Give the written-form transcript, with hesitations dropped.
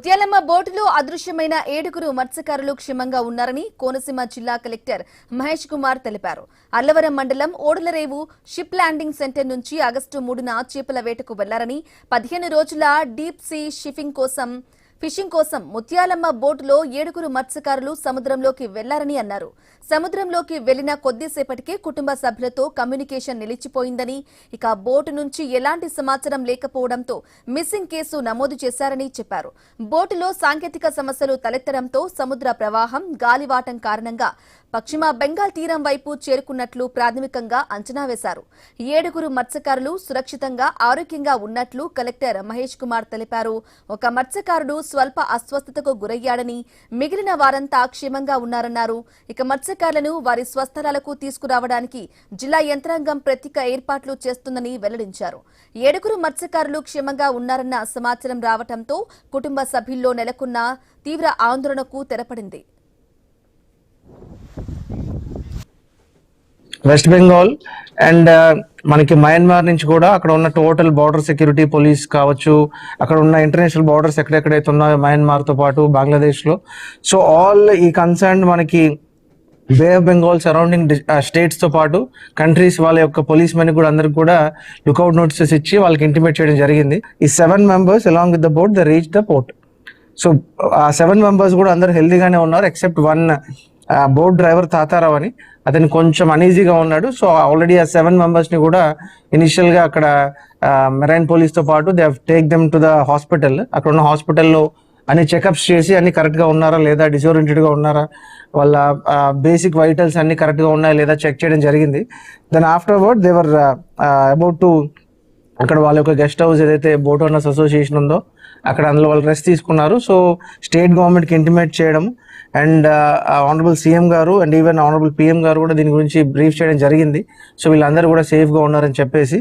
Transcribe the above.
ముత్యాలమ్మ బోటులో అదృశ్యమైన 7 మత్స్యకారులు క్షేమంగా ఉన్నారని కోనసీమ జిల్లా కలెక్టర్ మహేష్ కుమార్ తెలిపారు. అల్లవరం మండలం ఓడలరేవు షిప్ ల్యాండింగ్ సెంటర్ నుంచి ఆగస్టు 3న చేపల వేటకు వెళ్లారని 15 రోజుల డీప్ సీ ఫిషింగ్ కోసం ముత్యాలమ్మ బోటులో 7 మత్స్యకారులు సముద్రంలోకి వెళ్లారని అన్నారు. సముద్రంలోకి వెళ్లిన కొద్దిసేపటికే కుటుంబ సభ్యులతో కమ్యూనికేషన్ నిలిచిపోయిందని, ఇక బోటు నుంచి ఎలాంటి సమాచారం లేకపోవడంతో మిస్సింగ్ కేసు నమోదు చేశారని చెప్పారు. బోటులో సాంకేతిక సమస్యలు తలెత్తడంతో సముద్ర ప్రవాహం, గాలివాటం కారణంగా పశ్చిమ బెంగాల్ తీరం వైపు చేరుకున్నట్లు ప్రాథమికంగా అంచనా వేశారు. 7 మత్స్యకారులు సురక్షితంగా, ఆరోగ్యంగా ఉన్నట్లు కలెక్టర్ మహేష్ కుమార్ తెలిపారు. ఒక మత్స్యకారుడు స్వల్ప అస్వస్థతకు గురయ్యాడని, మిగిలిన వారంతా క్షేమంగా ఉన్నారన్నారు. ఇక మత్స్యకారులను వారి స్వస్థలాలకు తీసుకురావడానికి జిల్లా యంత్రాంగం ప్రత్యేక ఏర్పాట్లు చేస్తుందని వెల్లడించారు. 7 మత్స్యకారులు క్షేమంగా ఉన్నారన్న సమాచారం రావడంతో కుటుంబ సభ్యుల్లో నెలకొన్న తీవ్ర ఆందోళనకు తెరపడింది. వెస్ట్ బెంగాల్ అండ్ మనకి మయన్మార్ నుంచి కూడా అక్కడ ఉన్న టోటల్ బార్డర్ సెక్యూరిటీ పోలీస్ కావచ్చు, అక్కడ ఉన్న ఇంటర్నేషనల్ బార్డర్స్ ఎక్కడెక్కడైతే ఉన్నాయో మయన్మార్తో పాటు బంగ్లాదేశ్లో, సో ఆల్ ఈ కన్సర్న్ మనకి బే ఆఫ్ బెంగాల్ సరౌండింగ్ స్టేట్స్తో పాటు కంట్రీస్ వాళ్ళ యొక్క పోలీస్ మెన్ కూడా అందరికి కూడా లుకౌట్ నోటీసెస్ ఇచ్చి వాళ్ళకి ఇంటిమేట్ చేయడం జరిగింది. ఈ 7 members along with the boat they reach the port. So ఆ 7 members కూడా అందరు హెల్దీగానే ఉన్నారు, except one boat driver Tatarao అని, అతను కొంచెం అనీజీగా ఉన్నాడు. సో ఆల్రెడీ ఆ 7 members ని కూడా ఇనిషియల్గా అక్కడ మెరైన్ పోలీస్తో పాటు they take them to the hospital. అక్కడ ఉన్న హాస్పిటల్లో అన్ని చెకప్స్ చేసి అన్ని కరెక్ట్గా ఉన్నారా లేదా, డిజోరియంటెడ్గా ఉన్నారా, వాళ్ళ బేసిక్ వైటల్స్ అన్ని కరెక్ట్గా ఉన్నాయా లేదా చెక్ చేయడం జరిగింది. Then afterward they were about to అక్కడ వాళ్ళ యొక్క గెస్ట్ హౌస్ ఏదైతే బోట్ ఓనర్స్ అసోసియేషన్ ఉందో అక్కడ అందులో వాళ్ళు రెస్ట్ తీసుకున్నారు. సో స్టేట్ గవర్నమెంట్కి ఇంటిమేట్ చేయడం అండ్ ఆనరబుల్ సీఎం గారు అండ్ ఈవెన్ ఆనరబుల్ పిఎం గారు కూడా దీని గురించి బ్రీఫ్ చేయడం జరిగింది. సో వీళ్ళందరూ కూడా సేఫ్గా ఉన్నారని చెప్పేసి